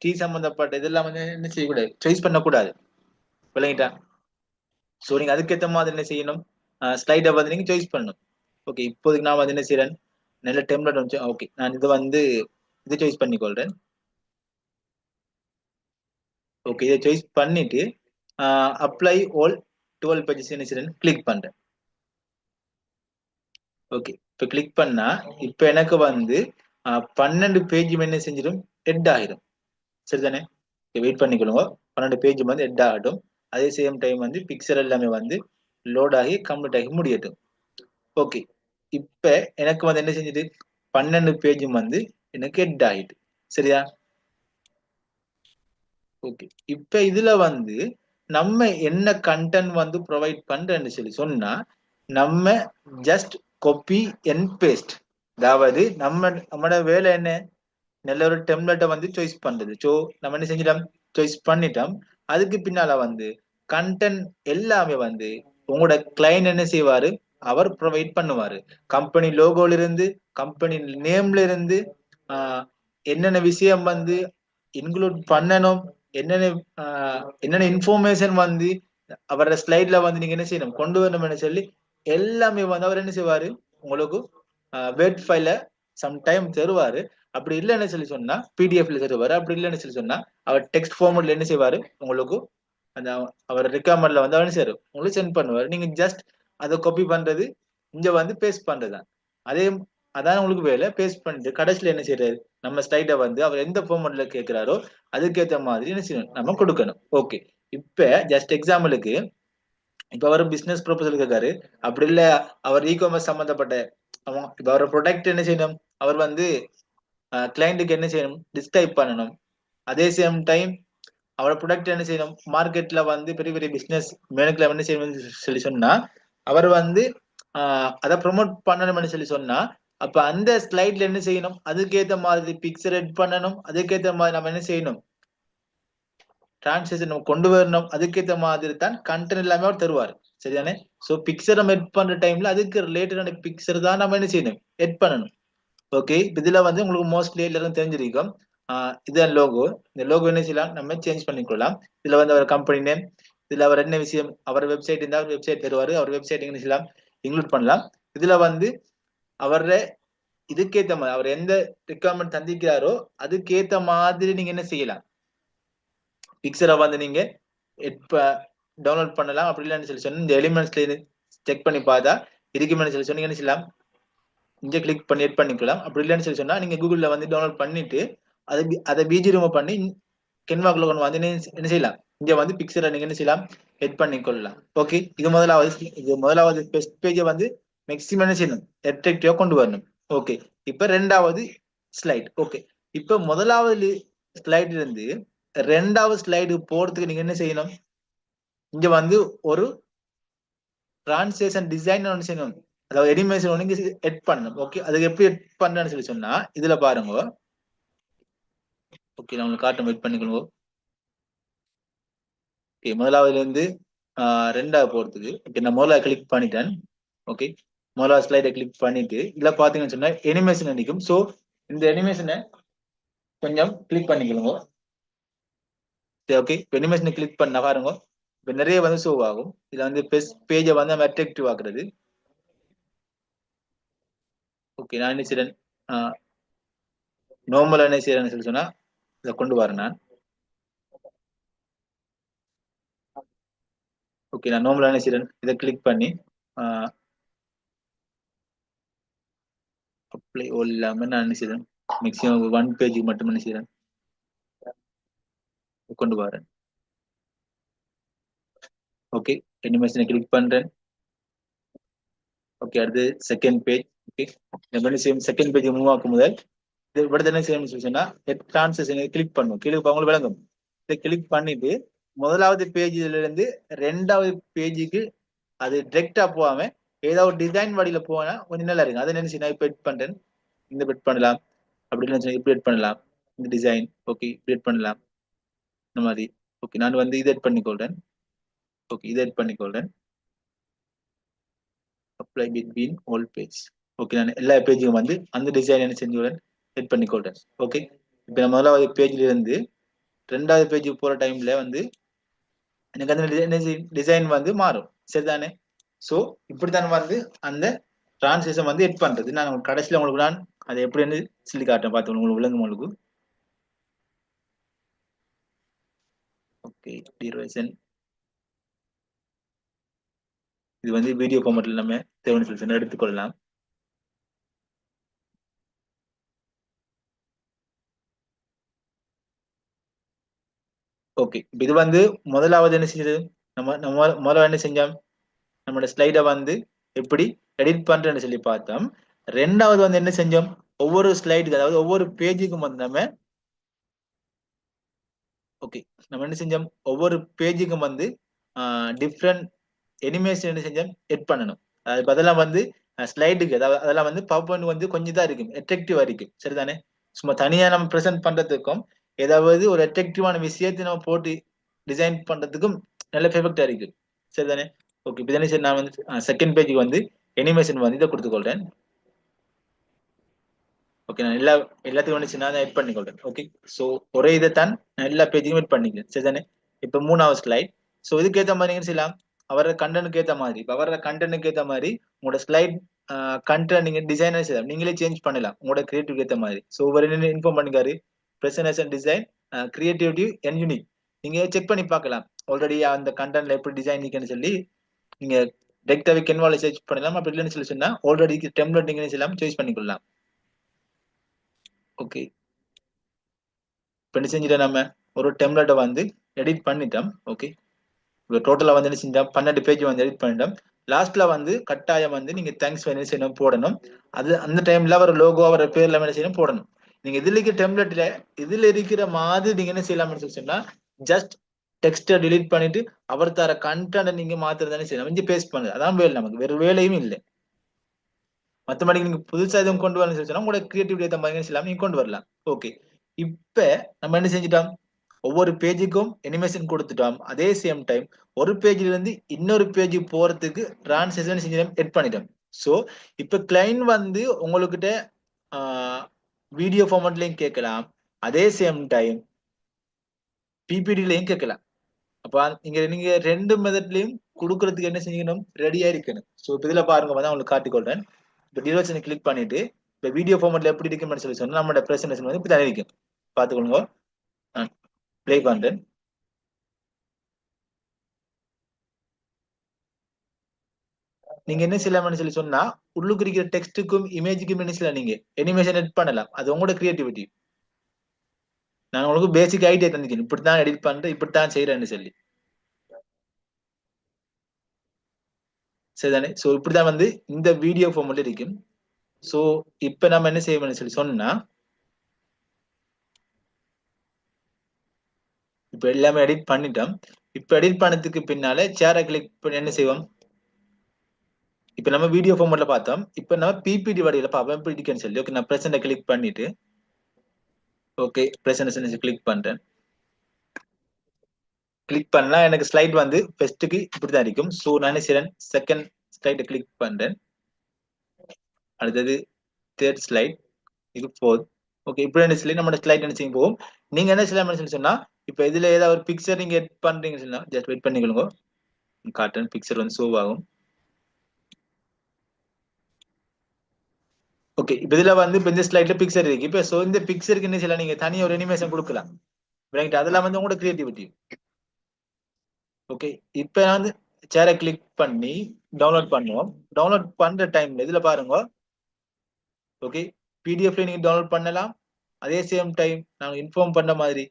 டீ சம்பந்தப்பட்ட இதெல்லாம் வந்து என்ன செய்யக்கூடாது, சாய்ஸ் பண்ணக்கூடாது. விளங்கிட்டா? சோ நீங்க அதுக்கேற்ற மாதிரி என்ன செய்யணும், ஸ்லைடை வந்து நீங்க சாய்ஸ் பண்ணணும். ஓகே, இப்போதைக்கு நான் வந்து என்ன செய்யறேன், நல்ல டெம்ப்ளேட் வந்து ஓகே நான் இது வந்து இதை சாய்ஸ் பண்ணிக்கொள்றேன். ஓகே, இதை சாய்ஸ் பண்ணிட்டு அப்ளை ஆல் 12 பேஜஸ் என்ன செய்யறேன் கிளிக் பண்றேன். ஓகே, இப்ப கிளிக் பண்ணா இப்ப எனக்கு வந்து 12 பேஜ் என்ன செஞ்சிடும், ஹெட் ஆயிரும். சரிதானே? வெயிட் பண்ணிக்கொள்ளுங்க, 12 பேஜ் வந்து ஹெட் ஆகட்டும். அதே சேம் டைம் வந்து பிக்சர் எல்லாமே வந்து லோட் ஆகி கம்ப்ளீட் ஆகி முடியட்டும். ஓகே, இப்ப எனக்கு வந்து என்ன செஞ்சுது, 12 பேஜும் வந்து எனக்கு ஹெட் ஆயிட்டு. சரியா? ஓகே, இப்ப இதுல வந்து நம்ம என்ன கண்டென்ட் வந்து ப்ரொவைட் பண்றேன்னு சொல்லி சொன்னா நம்ம ஜஸ்ட் காப்பி அண்ட் பேஸ்ட். அதாவது நம்மளோட வேலை என்ன, நல்ல ஒரு டெம்ப்ளேட்டை வந்து சாய்ஸ் பண்றது. சோ நம்ம என்ன செஞ்சிட்டோம், சாய்ஸ் பண்ணிட்டோம். அதுக்கு பின்னால வந்து கண்டென்ட் எல்லாமே வந்து உங்களோட கிளைண்ட் என்ன செய்வாரு, அவர் ப்ரொவைட் பண்ணுவாரு. கம்பெனி லோகோல இருந்து, கம்பெனி நேம்ல இருந்து, என்னென்ன விஷயம் வந்து இன்க்ளூட் பண்ணணும், என்னென்ன என்னென்ன இன்ஃபர்மேஷன் வந்து அவரோட ஸ்லைட்ல வந்து நீங்க என்ன செய்யணும், கொண்டு வரணும்னு சொல்லி எல்லாமே வந்து அவர் என்ன செய்வாரு, உங்களுக்கு வேர்ட் ஃபைல சம் டைம் தருவாரு. அப்படி இல்லைன்னு சொல்லி சொன்னா பிடிஎஃப்ல தருவாரு. அப்படி இல்லைன்னு சொல்லி சொன்னா அவர் டெக்ஸ்ட் ஃபார்மட்ல என்ன செய்வாரு, உங்களுக்கு அந்த அவர் ரெக்கார்மெண்ட்ல வந்து அவர் செய்வாரு, உங்களுக்கு சென்ட் பண்ணுவாரு. நீங்க ஜஸ்ட் அதை காப்பி பண்றது, இங்க வந்து பேஸ்ட் பண்றதுதான். அதே அதான் உங்களுக்கு வேலை. பேஸ்ட் பண்ணிட்டு கடைசியில என்ன செய்யறாரு, நம்ம ஸ்லைடை வந்து அவர் எந்த ஃபார்மட்ல கேட்கிறாரோ அதுக்கேற்ற மாதிரி என்ன செய்யணும், நம்ம கொடுக்கணும். ஓகே, இப்ப ஜஸ்ட் எக்ஸாம்பிளுக்கு இப்ப அவர் பிசினஸ் ப்ரொபோசல் கேட்காரு. அப்படி இல்ல அவர் இ காமர்ஸ் சம்பந்தப்பட்ட இப்ப அவர் ப்ரொடக்ட் என்ன செய்யணும், அவர் வந்து கிளைண்ட்டுக்கு என்ன செய்யணும், டிஸ்கிரைப் பண்ணணும். அதே சேம் டைம் அவரோட ப்ரொடக்ட் என்ன செய்யணும், மார்க்கெட்ல வந்து பெரிய பெரிய பிசினஸ் மேனுக்குள்ள என்ன செய்யணும்னு சொல்லி சொன்னா அவர் வந்து அதை ப்ரொமோட் பண்ணணும்னு சொல்லி சொன்னா அப்ப அந்த ஸ்லைட்ல என்ன செய்யணும், அதுக்கேற்ற மாதிரி பிக்சர் எட் பண்ணணும். அதுக்கேற்ற மாதிரி நம்ம என்ன செய்யணும், டிரான்ஸ்லேஷன் நம்ம கொண்டு வரணும். அதுக்கேற்ற மாதிரி தான் கண்டென்ட் எல்லாமே அவர் தருவார். சரிதானே? சோ பிக்சர் நம்ம எட் பண்ற டைம்ல அதுக்கு ரிலேட்டடான பிக்சர் தான் நம்ம என்ன செய்யணும், எட் பண்ணணும். ஓகே, இதுல வந்து உங்களுக்கு மோஸ்ட்லி எல்லாரும் தெரிஞ்சிருக்கும். இதுதான் லோகோ. இந்த லோகோ என்ன செய்யலாம், நம்ம சேஞ்ச் பண்ணிக்கொள்ளலாம். இதுல வந்து அவர் கம்பெனி நேம், இதுல அவர் என்ன விஷயம், அவர் வெப்சைட் இருந்தால் வெப்சைட் தருவாரு. அவர் வெப்சைட் என்ன செய்யலாம், இன்க்ளூட் பண்ணலாம். இதுல வந்து அவர இதுக்கேத்த மாதிரி அவர் எந்த ரெக்குவயர்மெண்ட் தந்திக்கிறாரோ அதுக்கேத்த மாதிரி நீங்க என்ன செய்யலாம், பிக்சரை வந்து நீங்க டவுன்லோட் பண்ணலாம். அப்படி இல்லைன்னு சொல்லி சொன்னா இந்த எலிமெண்ட்ஸ்ல செக் பண்ணி பார்த்தா இருக்குமென்னு சொல்லி சொன்னீங்க என்ன செய்யலாம், இங்க கிளிக் பண்ணி எட் பண்ணிக்கலாம். அப்படி இல்லைன்னு சொல்லி சொன்னா நீங்க கூகுள்ல வந்து டவுன்லோட் பண்ணிட்டு அதை பிஜி ரிமூவ் பண்ணி கென்வாக்குள்ள கொண்டு வந்து என்ன செய்யலாம், இங்க வந்து பிக்சரை நீங்க என்ன செய்யலாம், எட் பண்ணி கொள்ளலாம். ஓகே, இது முதலாவது பெஸ்ட் பேஜை வந்து மேக்ஸிமம் என்ன செய்யணும், அட்ராக்டிவா கொண்டு வரணும். ஓகே, இப்ப ரெண்டாவது ஸ்லைட். ஓகே, இப்ப முதலாவது ஸ்லைட்ல இருந்து ரெண்டாவது ஸ்லைடு போறதுக்கு நீங்க என்ன செய்யணும், இங்க வந்து ஒரு டிரான்ஸ்லேஷன் டிசைன் ஒன்று செய்யணும். அதாவது எனிமேஷன் ஒன்று எட் பண்ணணும். ஓகே, அதுக்கு எப்படி எட் பண்றேன்னு சொல்லி சொன்னா இதுல பாருங்க. ஓகே, நான் உங்களுக்கு காட்டும், வெயிட் பண்ணிக்கணும். ஓகே, முதலாவதுல இருந்து ரெண்டாவது போறதுக்கு ஓகே நான் முதல்ல கிளிக் பண்ணிட்டேன். ஓகே, முதலாவது ஸ்லைடை கிளிக் பண்ணிட்டு இதுல பாத்தீங்கன்னு சொன்னா எனிமேஷன் நினைக்கும். சோ இந்த எனிமேஷனை கொஞ்சம் கிளிக் பண்ணிக்கணுங்க. ஓகே, எனிமேஷனை கிளிக் பண்ண பாருங்க, இப்ப நிறைய வந்து ஷோ ஆகும். இதுல வந்து பேஜை வந்து நம்ம அட்ராக்டிவ் ஆக்குறது. ஓகே, நான் என்ன செய்றேன், நார்மல் என்ன செய்யறேன்னு சொல்லி சொன்னா இதை கொண்டு வரேன் நான். ஓகே, நான் நார்மல் என்ன செய்யறேன், இதை கிளிக் பண்ணி அப்ளை ஓல் இல்லாம நான் என்ன செய்யறேன், மேக்ஸிமம் 1 பேஜ் மட்டும் என்ன செய்யறேன் கொண்டு வரேன். ஓகே, அனிமேஷனை கிளிக் பண்றேன். ஓகே, அடுத்து செகண்ட் பேஜ். ஓகே, நம்ம என்ன செய்யும், செகண்ட் பேஜ் மூவ் ஆக்கும் முதல் இவ்வளவு என்ன செய்யணும்னு சொன்னா டிரான்சிஷன் கிளிக் பண்ணும். கீழே உங்களுக்கு விளங்கும். இதை கிளிக் பண்ணிட்டு முதலாவது பேஜ்ல இருந்து ரெண்டாவது பேஜுக்கு அது டிரெக்டா போகாம ஏதாவது ஒரு டிசைன் வழியில போனா கொஞ்சம் நல்லா இருக்கு. அதை நினைச்சு நான் இப்ப எட் பண்றேன். இந்த பெட் பண்ணலாம், அப்படி நினைச்சு இப்படி எட் பண்ணலாம். இந்த டிசைன் ஓகே இப்படி எட் பண்ணலாம் இந்த மாதிரி. ஓகே, நான் வந்து இதை எட் பண்ணிக்கொள்றேன். ஓகே, இதை எட் பண்ணிக்கொள்றேன். Apply between all page. Okay, நான் எல்லா பேஜுக்கும் வந்து அந்த டிசைன் என்ன செஞ்சுடன் செட் பண்ணிக்கொள்றேன். ஓகே, இப்போ நான் முதலாவது பேஜ்ல இருந்து ரெண்டாவது பேஜுக்கு போற டைம்ல வந்து எனக்கு அந்த டிசைன் வந்து மாறும். சரிதானே? ஸோ இப்படித்தான் வந்து அந்த டிரான்ஸ்லேஷன் வந்து எட் பண்றது. நான் கடைசியில் உங்களுக்கு நான் அதை எப்படின்னு சொல்லி காட்டுறேன், பார்த்து உங்களுக்கு விளங்கும் உங்களுக்கு. ஓகே, டியூரேஷன் இது வந்து வீடியோ ஃபார்மேட்ல நம்ம தேவையான சொல்யூஷன் எடுத்துக்கொள்ளலாம். ஓகே, இது வந்து முதலாவது என்ன செஞ்சது, நம்ம முதல்ல என்ன செஞ்சோம், நம்மளோட ஸ்லைடை வந்து எப்படி எடிட் பண்றேன்னு சொல்லி பார்த்தோம். ரெண்டாவது வந்து என்ன செஞ்சோம், ஒவ்வொரு ஸ்லைடுக்கு அதாவது ஒவ்வொரு பேஜுக்கும் வந்து நம்ம ஓகே நம்ம என்ன செஞ்சோம், ஒவ்வொரு பேஜுக்கும் வந்து டிஃப்ரெண்ட் எனிமேஷன் என்ன செஞ்சோம் எட் பண்ணணும். அது பதிலாக வந்து ஸ்லைடுக்கு அதாவது அதெல்லாம் வந்து பவர் பாயிண்ட் வந்து கொஞ்சம் தான் இருக்கும், அட்ராக்டிவா இருக்கும். சரிதானே? சும்மா தனியா நம்ம ப்ரெசென்ட் பண்றதுக்கும் ஏதாவது ஒரு அட்ராக்டிவான விஷயத்தை நம்ம போட்டு டிசைன் பண்றதுக்கும் நல்ல பெர்ஃபெக்டா இருக்கு. சரிதானே? ஓகே, இப்போ தானே சரி, நான் வந்து செகண்ட் பேஜுக்கு வந்து அனிமேஷன் வந்து இதை கொடுத்துக்கொள்றேன். ஓகே, நான் எல்லாத்துக்கும் வந்து சின்னதாக எட் பண்ணிக்கொள்றேன். ஓகே, ஸோ ஒரே இதை தான் நான் எல்லா பேஜையும் எட் பண்ணிக்கிறேன். சரிதானே? இப்போ மூணாவது ஸ்லைட். ஸோ இதுக்கு ஏற்ற மாதிரி நீங்க செய்யலாம், அவரோட கண்டனுக்கு ஏற்ற மாதிரி. இப்போ அவரோட கண்டனுக்கு ஏற்ற மாதிரி உங்களோட ஸ்லைட் கண்டென்ட் நீங்க டிசைனர் செய்யலாம், நீங்களே சேஞ்ச் பண்ணலாம் உங்களோட கிரியேட்டிவ் ஏற்ற மாதிரி. ஸோ ஒவ்வொரு இன்ஃபார்ம் பண்ணிக்காரு, presentation design creativity and unique. நீங்க செக் பண்ணி பார்க்கலாம் ஆல்ரெடி அந்த கண்டென்ட்ல எப்படி டிசைன் இருக்குன்னு சொல்லி. நீங்க டெக்டாவே கென்வால சர்ச் பண்ணலாம். அப்படி இல்லைன்னு சொல்லி சொன்னா ஆல்ரெடி டெம்ப்ளேட் நீங்க செய்யலாம், சாய்ஸ் பண்ணிக்கொள்ளலாம். ஓகே, இப்போ செஞ்சுட்டு நம்ம ஒரு டெம்ப்ளேட்டை வந்து எடிட் பண்ணிட்டோம். ஓகே, இப்போ டோட்டலா வந்து என்ன செஞ்சோம், 12 பேஜ் வந்து எடிட் பண்ணிட்டோம். லாஸ்ட்ல வந்து கட்டாயம் வந்து நீங்க தேங்க்ஸ் என்ன செய்யணும் போடணும். அது அந்த டைம்ல அவர் லோகோ அவர் பேர்ல என்ன செய்யணும் போடணும். நீங்க இதுல இருக்கிற டெம்ப்ளேட்ல இதுல இருக்கிற மாதிரி நீங்க என்ன செய்யலாம்னு சொல்லி சொன்னா ஜஸ்ட் டெக்ஸ்ட்டை டிலீட் பண்ணிட்டு அவர் தர கண்டென்ட் நீங்க மாத்திரதானே செய்யணும், இங்க பேஸ்ட் பண்ணுது. அதான் வேலை, நமக்கு வேற வேலையும் இல்லை. மத்தபடி நீங்க புதுசா எதுவும் கொண்டு வரணும்னு சொல்லி சொன்னா உங்களோட கிரியேட்டிவிட்டி ஏற்ற மாதிரி செய்யலாம், நீங்க கொண்டு வரலாம். ஓகே, இப்ப நம்ம என்ன செஞ்சிட்டோம், ஒவ்வொரு பேஜுக்கும் அனிமேஷன் கொடுத்துட்டோம். அதே சேம் டைம் ஒரு பேஜ்ல இருந்து இன்னொரு பேஜ் போறதுக்கு டிரான்சிஷன் செஞ்சிட்டோம், எட் பண்ணிட்டோம். சோ இப்ப கிளைண்ட் வந்து உங்ககிட்ட வீடியோ ஃபார்மேட்லயும் கேட்கலாம், அதே சேம் டைம் பிபிடிலையும் கேட்கலாம். அப்ப நீங்க ரெண்டு மெத்தட்லயும் கொடுக்கறதுக்கு என்ன செஞ்சுக்கணும், ரெடியா இருக்கணும். சோ இப்ப இதுல பாருங்க, தான் உங்களுக்கு காட்டிக்கொள்றேன். இப்போ டியூரேஷனை கிளிக் பண்ணிட்டு இப்போ வீடியோ ஃபார்மேட்ல எப்படி இருக்குன்னு சொல்லி சொன்னா நம்மளோட பிரசன்டேஷன் வந்து இப்படி தான் இருக்கும். பாத்துக்கொள்ளுங்க, ப்ளே பண்றேன். நீங்க என்ன செய்யலாம்னு சொல்லி சொன்னா உள்ளுக்கு இருக்கிற டெக்ஸ்ட்டுக்கும் இமேஜுக்கும் என்ன செய்யலாம், நீங்க அனிமேஷன் எடிட் பண்ணலாம். அது உங்களோட கிரியேட்டிவிட்டி. நான் உங்களுக்கு பேசிக் ஐடியா தந்துக்கிறேன், இப்படித்தான் எடிட் பண்றேன், இப்படித்தான் செய்யறேன்னு சொல்லி. சரிதானே? சோ இப்படிதான் வந்து இந்த வீடியோ ஃபார்மேட்ல இருக்கும். சோ இப்ப நம்ம என்ன செய்யணும்னு சொல்லி சொன்னா இப்ப எல்லாமே எடிட் பண்ணிட்டோம். இப்ப எடிட் பண்ணதுக்கு பின்னால சேரை கிளிக் பண்ணி என்ன செய்வோம், இப்ப நம்ம வீடியோ ஃபார்மேட்ல பார்த்தோம். இப்ப நம்ம பிபிடி வடியில பார்ப்போம் எப்படி இருக்குன்னு சொல்லி. ஓகே, நான் பிரசன்ட கிளிக் பண்ணிட்டு ஓகே பிரசன்டேஷன் கிளிக் பண்றேன். கிளிக் பண்ணா எனக்கு ஸ்லைட் வந்து ஃபர்ஸ்ட்டுக்கு இப்படிதான் இருக்கும். ஸோ நான் என்ன செய்றேன், செகண்ட் ஸ்லைடை கிளிக் பண்றேன். அடுத்தது தேர்ட் ஸ்லைட், இது ஃபோர்த். ஓகே, இப்படி என்ன சொல்லி நம்ம ஸ்லைட் என்ன செய்யும் போகும். நீங்க என்ன செய்யலாம் சொல்லி சொன்னா இப்ப இதுல ஏதாவது ஒரு பிக்சர் நீங்க எட் பண்றீங்கன்னு சொன்னா ஜஸ்ட் வெயிட் பண்ணிக்கொள்ளுங்க, காட்டன் பிக்சர் வந்து ஷோ ஆகும். ஓகே, இப்ப இதுல வந்து இப்ப இந்த ஸ்லைட்ல பிக்சர் இருக்கு. இப்ப சோ இந்த பிக்சருக்கு என்ன செய்யலாம், நீங்க தனியா ஒரு அனிமேஷன் கொடுக்கலாம். ரைட், அதெல்லாம் வந்து உங்களோட கிரியேட்டிவிட்டி. ஓகே, இப்ப நான் வந்து சேரை கிளிக் பண்ணி டவுன்லோட் பண்ணுவோம். டவுன்லோட் பண்ற டைம்ல இதுல பாருங்க. ஓகே, பிடிஎஃப்ல நீங்க டவுன்லோட் பண்ணலாம். அதே சேம் டைம் நாங்க இன்ஃபார்ம் பண்ண மாதிரி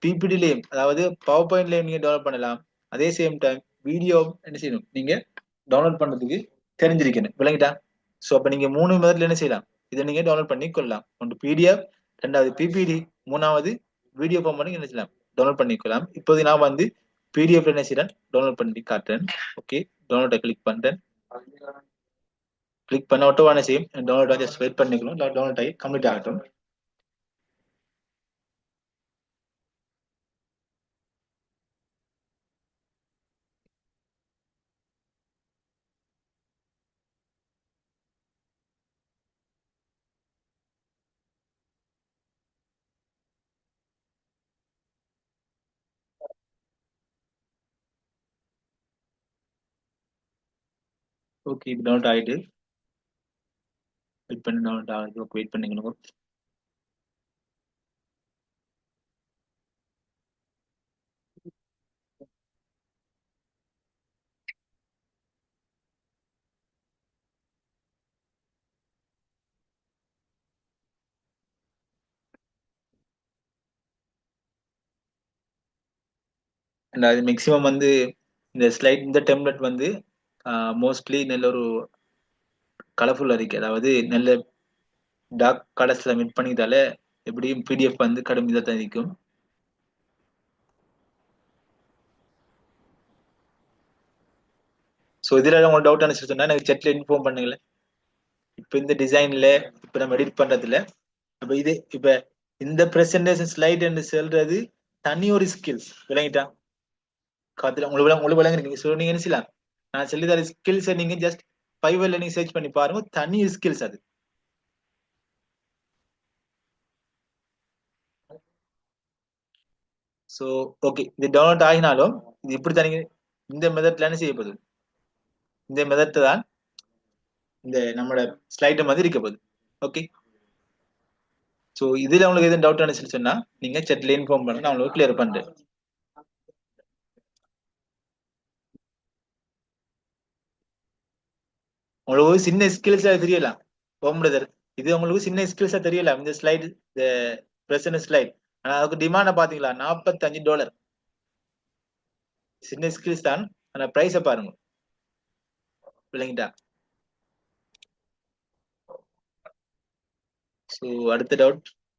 பிபிடிலையும் அதாவது பவர் பாயிண்ட்லயும் நீங்க டவுன்லோட் பண்ணலாம். அதே சேம் டைம் வீடியோ என்ன செய்யணும், நீங்க டவுன்லோட் பண்றதுக்கு தெரிஞ்சிருக்கணும். விளங்கிட்டா? ஸோ அப்ப நீங்க 3 மெத்தட்ல என்ன செய்யலாம், இதை நீங்க டவுன்லோட் பண்ணி கொள்ளலாம். ஒன்று பிடிஎஃப், ரெண்டாவது பிபிடி, மூணாவது வீடியோ ஃபார்ம் பண்ணி என்ன செய்யலாம், டவுன்லோட் பண்ணிக்கலாம். இப்போது நான் வந்து பிடிஎஃப் என்ன செய்யறேன், டவுன்லோட் பண்ணி காட்டுறேன். ஓகே, டவுன்லோட கிளிக் பண்றேன். கிளிக் பண்ண ஆட்டோவா என்ன செய்யும், டவுன்லோட் ஜஸ்ட் வெயிட் பண்ணிக்கணும். டவுன்லோட் ஆகி கம்ப்ளீட் ஆகட்டும். ஓகே, இது டவுன்லோட் ஆயிட்டு வெயிட் பண்ணி டவுன்லோட் ஆகுது. ஓகே, வெயிட் பண்ணிக்கணும். அண்ட் அது மேக்ஸிமம் வந்து இந்த ஸ்லைட், இந்த டெம்ப்ளேட் வந்து மோஸ்ட்லி நல்ல ஒரு கலர்ஃபுல்லா இருக்கு. அதாவது நல்ல டார்க் கலர்ஸ்ல மிட் பண்ணிதால எப்படியும் பிடிஎஃப் வந்து கடும் இதாக தான் இருக்கும். ஸோ இதுல உங்களுக்கு டவுட் அனுப்பிச்சு சொன்னா எனக்கு செட்ல இன்ஃபார்ம் பண்ணுங்களேன். இப்போ இந்த டிசைன்ல இப்போ நம்ம எடிட் பண்றதுல அப்ப இது இப்ப இந்த பிரசன்டேஷன் ஸ்லைட் என்று சொல்றது தனி ஒரு ஸ்கில்ஸ் விளங்கிட்டா. காத்துல உங்களுக்கு விளங்குறீங்க. ஸோ நீங்க என்ன செய்யலாம், நான் சொல்லி தர ஸ்கில்ஸை நீங்க ஜஸ்ட் ஃபைவர்ல நீங்க சர்ச் பண்ணி பாருங்க, தனி ஸ்கில்ஸ் அது. ஸோ ஓகே, இது டவுன்லோட் ஆகினாலும் இது இப்படி தனி இந்த மெத்தட்ல என்ன செய்ய போகுது, இந்த மெத்தட் தான் இந்த நம்மளோட ஸ்லைட் மாதிரி இருக்க போகுது. ஓகே, ஸோ இதுல உங்களுக்கு எதுவும் டவுட் அனுப்பிச்சு சொன்னா நீங்க செட்ல இன்ஃபார்ம் பண்ண, நான் உங்களுக்கு கிளியர் பண்றேன். உங்களுக்கு சின்ன ஸ்கில்ஸா தெரியலாம் ஓம் பிரதர், இது உங்களுக்கு சின்ன ஸ்கில்ஸா தெரியலாம் இந்த ஸ்லைடு, இந்த பிரசன்ட் ஸ்லைட். ஆனா அதுக்கு டிமாண்ட பாத்தீங்களா, $45. சின்ன ஸ்கில்ஸ் தான், ஆனா பிரைஸ பாருங்க. விளங்கிட்டா. ஸோ அடுத்த டவுட்.